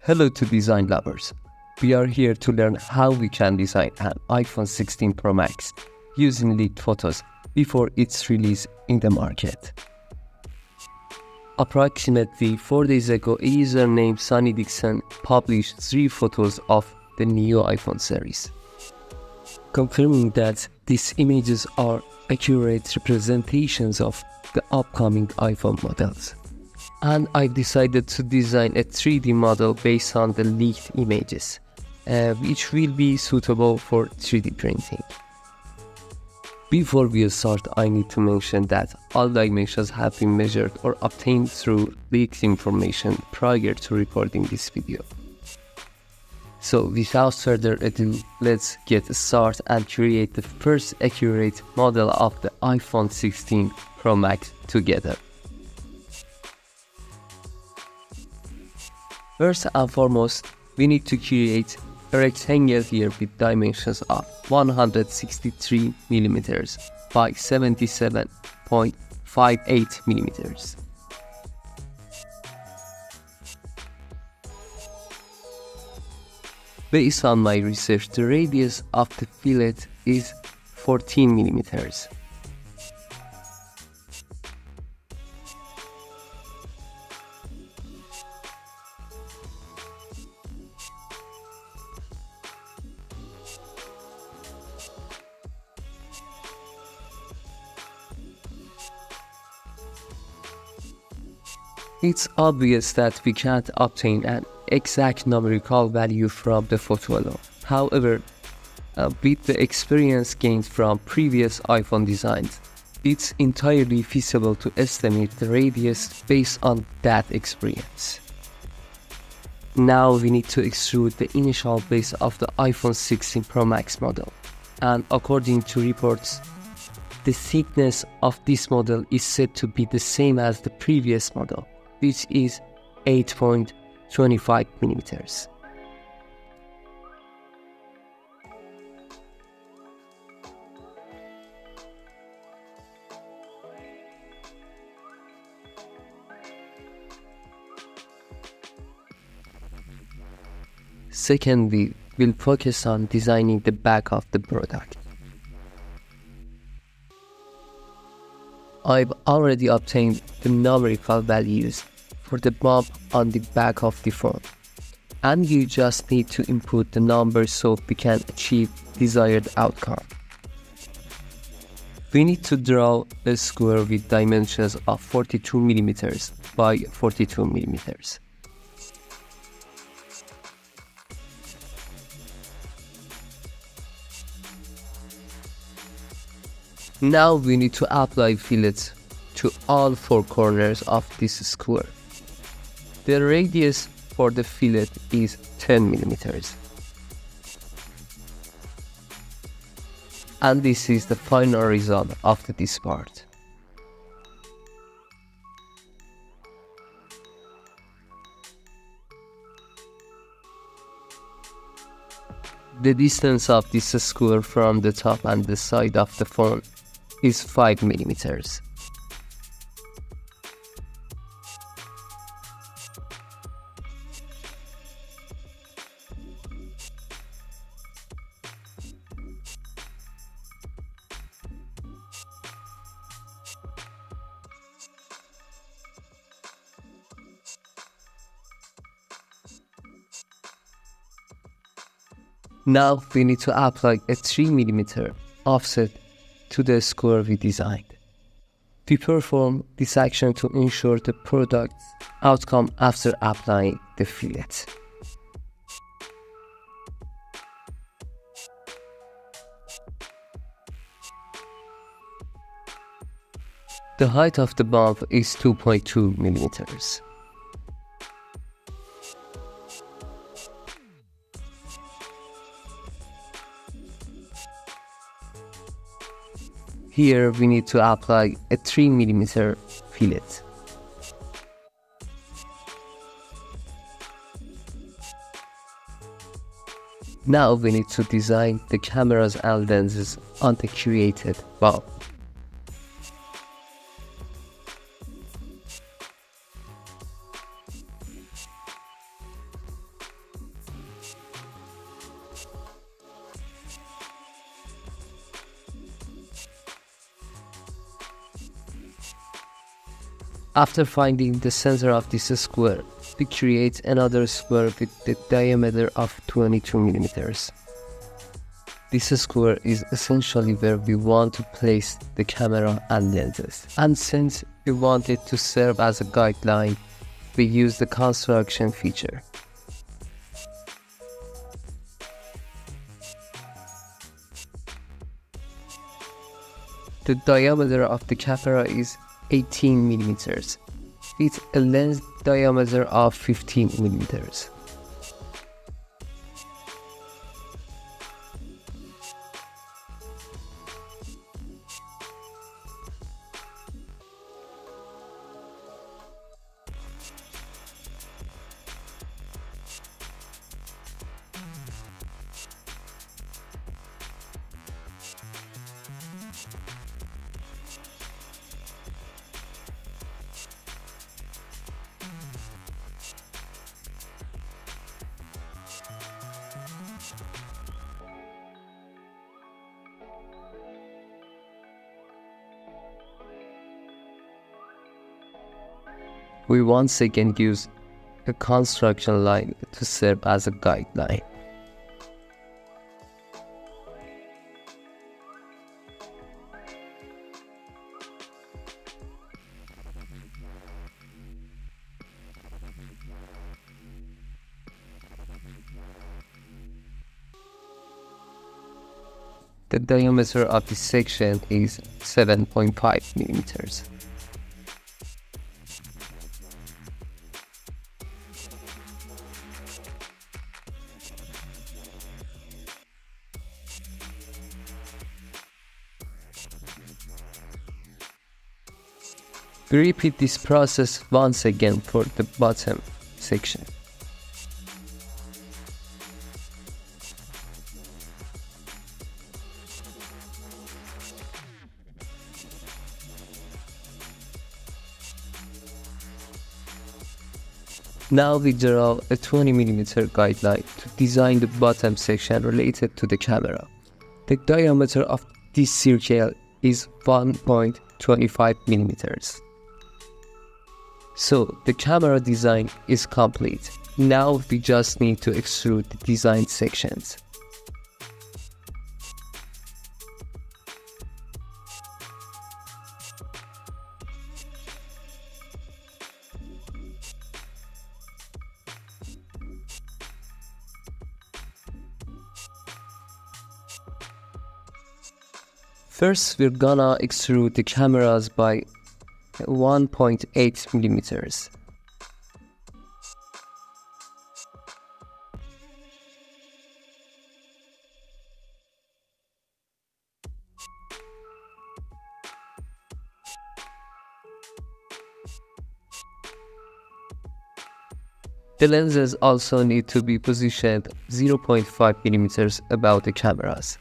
Hello to design lovers. We are here to learn how we can design an iPhone 16 Pro Max using leaked photos before its release in the market. Approximately 4 days ago, a user named Sunny Dixon published 3 photos of the new iPhone series, confirming that these images are accurate representations of the upcoming iPhone models. And I've decided to design a 3D model based on the leaked images, which will be suitable for 3D printing. Before we start, I need to mention that all dimensions have been measured or obtained through leaked information prior to recording this video. So without further ado, let's get started and create the first accurate model of the iPhone 16 Pro Max together. First and foremost, we need to create a rectangle here with dimensions of 163 mm by 77.58 mm. Based on my research, the radius of the fillet is 14 mm. It's obvious that we can't obtain an exact numerical value from the photo alone. However, with the experience gained from previous iPhone designs, it's entirely feasible to estimate the radius based on that experience. Now we need to extrude the initial base of the iPhone 16 Pro Max model, and according to reports, the thickness of this model is said to be the same as the previous model, which is 8.25 mm. Secondly, we'll focus on designing the back of the product. I've already obtained the numerical values for the bump on the back of the phone, and you just need to input the numbers so we can achieve desired outcome. We need to draw a square with dimensions of 42 mm by 42 mm. Now we need to apply fillets to all 4 corners of this square. The radius for the fillet is 10 mm. And this is the final result of this part. The distance of this square from the top and the side of the phone is 5 mm. Now we need to apply a 3 mm offset to the square we designed. We perform this action to ensure the product's outcome after applying the fillet. The height of the bump is 2.2 mm. Here we need to apply a 3 mm fillet. Now we need to design the cameras and lenses on the created bump. After finding the center of this square, we create another square with the diameter of 22 millimeters. This square is essentially where we want to place the camera and lenses. And since we want it to serve as a guideline, we use the construction feature. The diameter of the camera is 18 millimeters, with a lens diameter of 15 millimeters. We once again use a construction line to serve as a guideline. The diameter of this section is 7.5 millimeters. We repeat this process once again for the bottom section. Now we draw a 20 millimeter guideline to design the bottom section related to the camera. The diameter of this circle is 1.25 millimeters. So the camera design is complete. Now we just need to extrude the design sections. First, we're gonna extrude the cameras by 1.8 millimeters. The lenses also need to be positioned 0.5 millimeters above the cameras.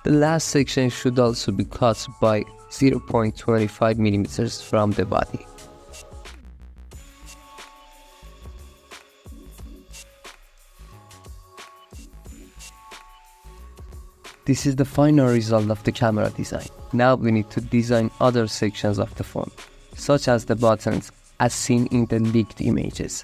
The last section should also be cut by 0.25 millimeters from the body. This is the final result of the camera design. Now we need to design other sections of the phone, such as the buttons as seen in the leaked images.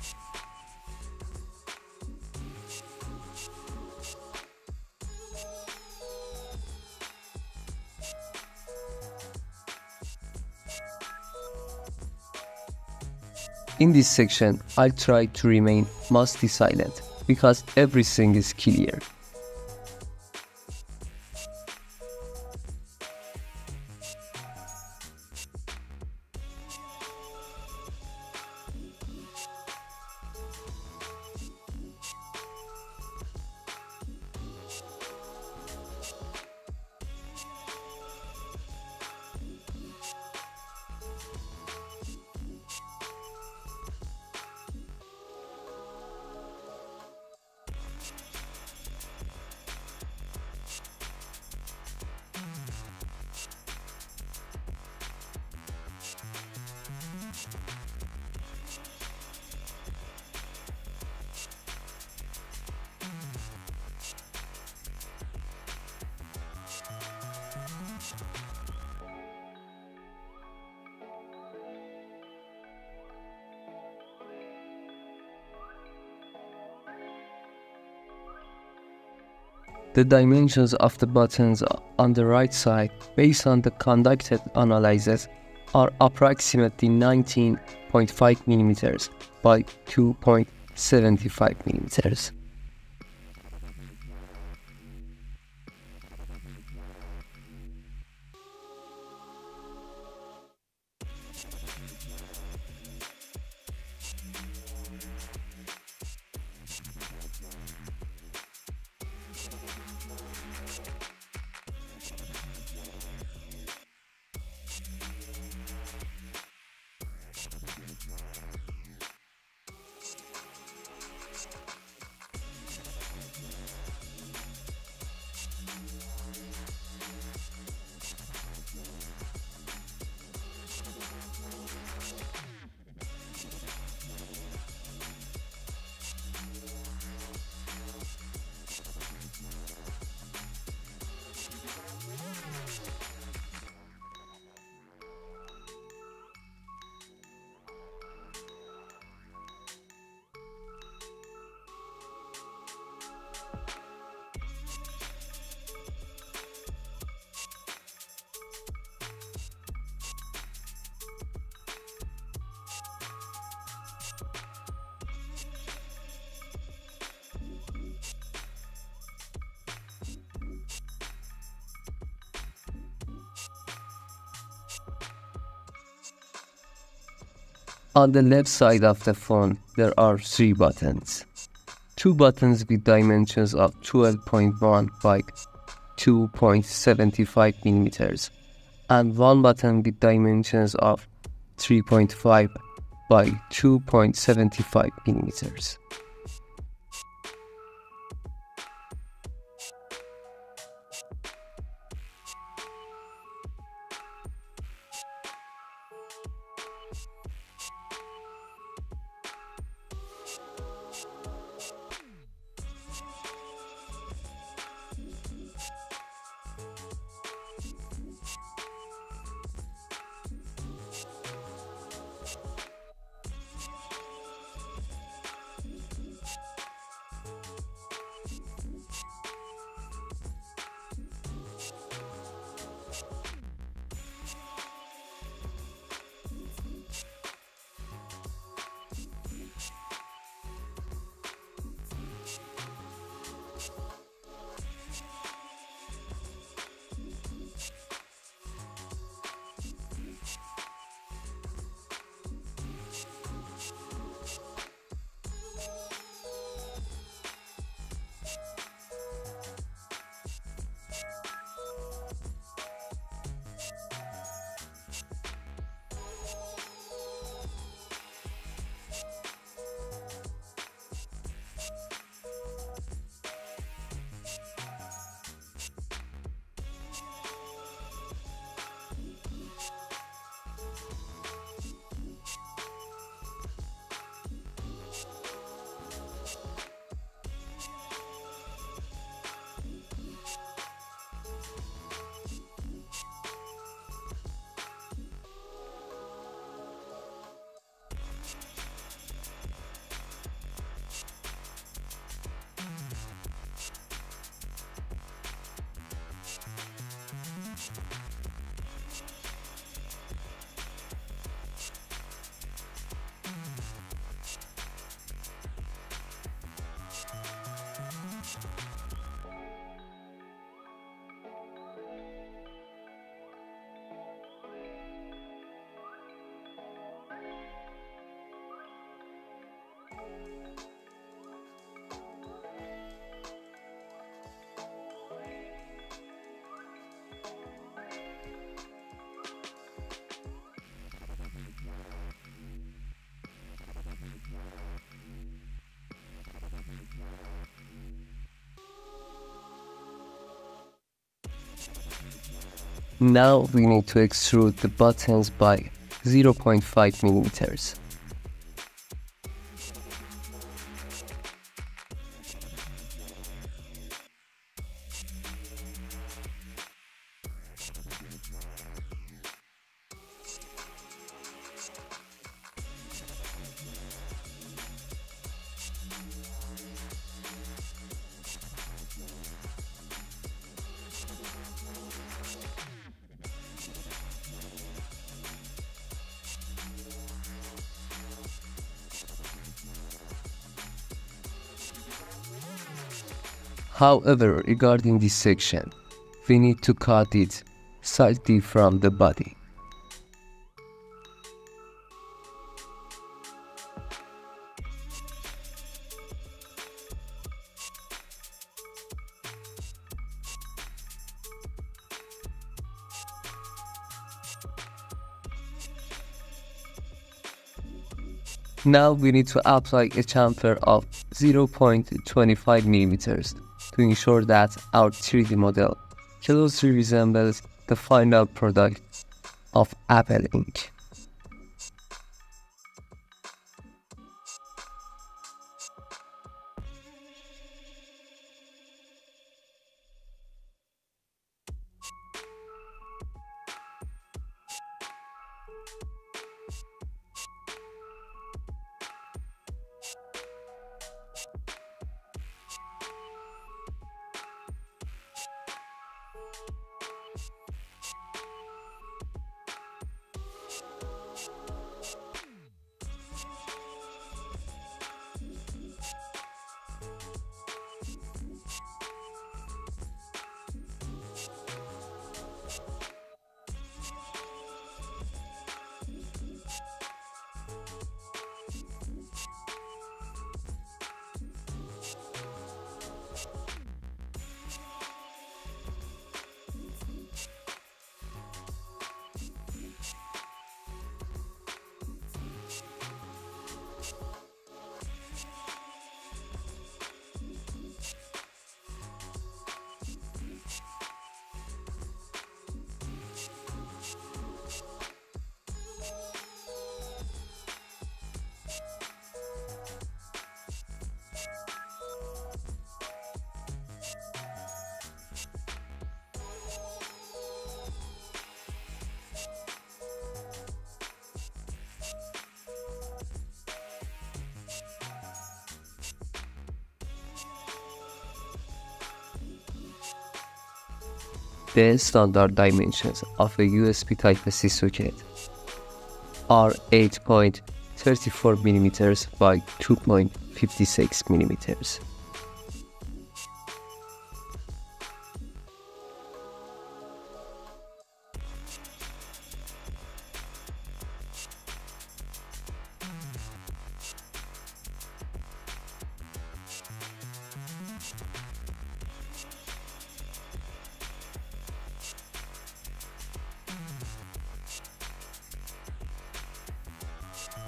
In this section, I'll try to remain mostly silent because everything is clear. The dimensions of the buttons on the right side, based on the conducted analysis, are approximately 19.5 mm by 2.75 mm. On the left side of the phone, there are 3 buttons. 2 buttons with dimensions of 12.1 by 2.75 mm, and 1 button with dimensions of 3.5 by 2.75 mm. Now we need to extrude the buttons by 0.5 millimeters. However, regarding this section, we need to cut it slightly from the body. Now we need to apply a chamfer of 0.25 millimeters to ensure that our 3D model closely resembles the final product of Apple ink. The standard dimensions of a USB Type-C socket are 8.34 mm by 2.56 mm.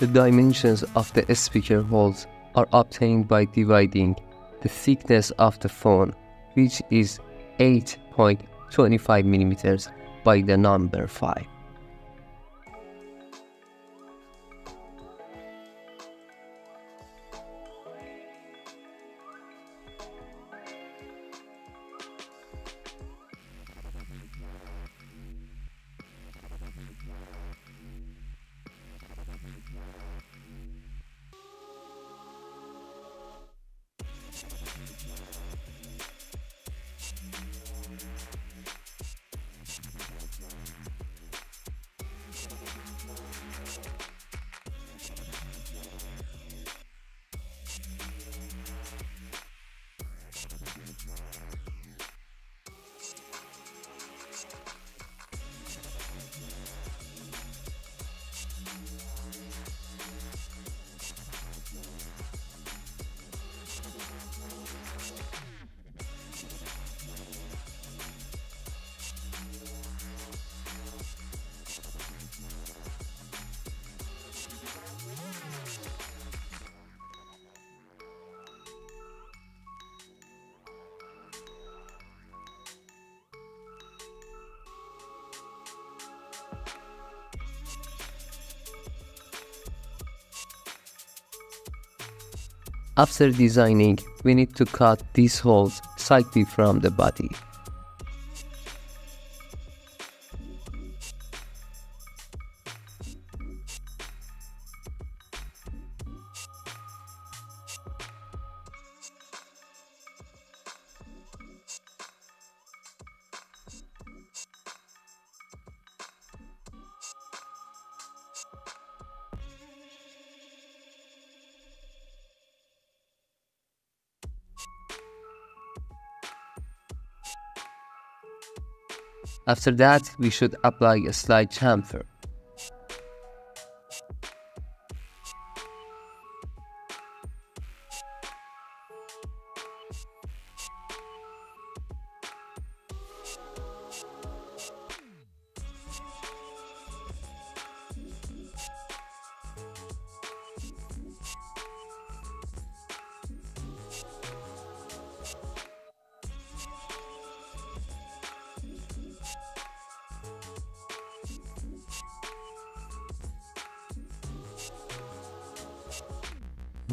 The dimensions of the speaker holes are obtained by dividing the thickness of the phone, which is 8.25 mm, by the number 5. After designing, we need to cut these holes slightly from the body. After that, we should apply a slight chamfer.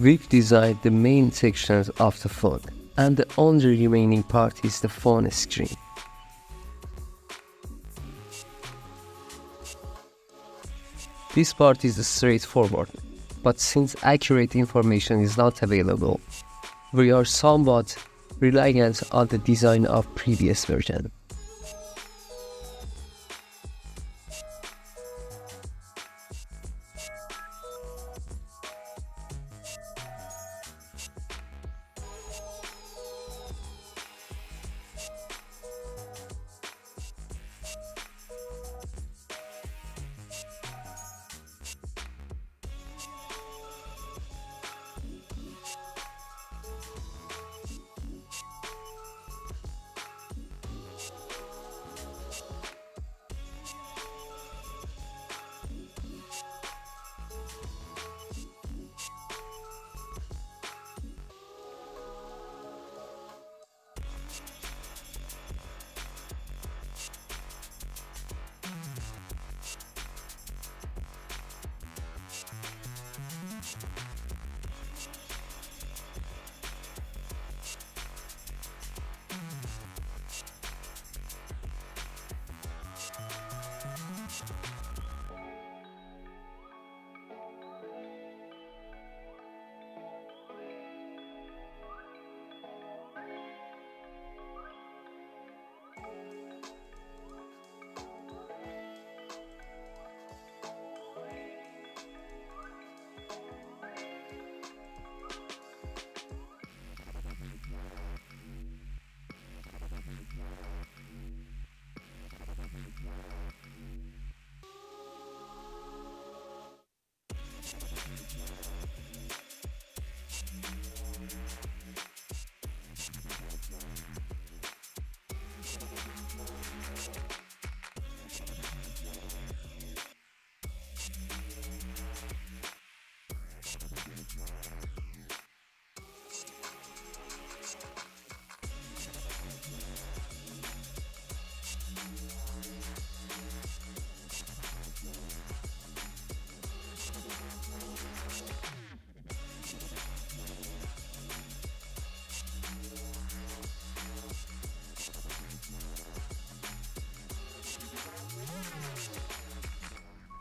We've designed the main sections of the phone, and the only remaining part is the phone screen. This part is straightforward, but since accurate information is not available, we are somewhat reliant on the design of previous version.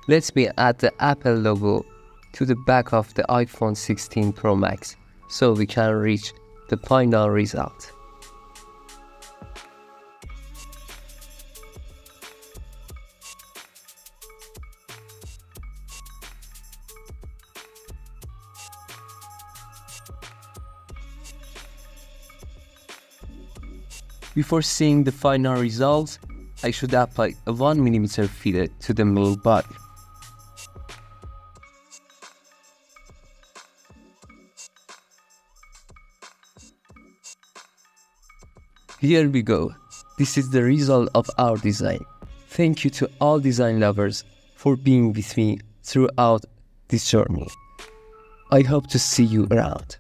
Let me add the Apple logo to the back of the iPhone 16 Pro Max so we can reach the final result. Before seeing the final results, I should apply a 1mm fillet to the main body. Here we go. This is the result of our design. Thank you to all design lovers for being with me throughout this journey. I hope to see you around.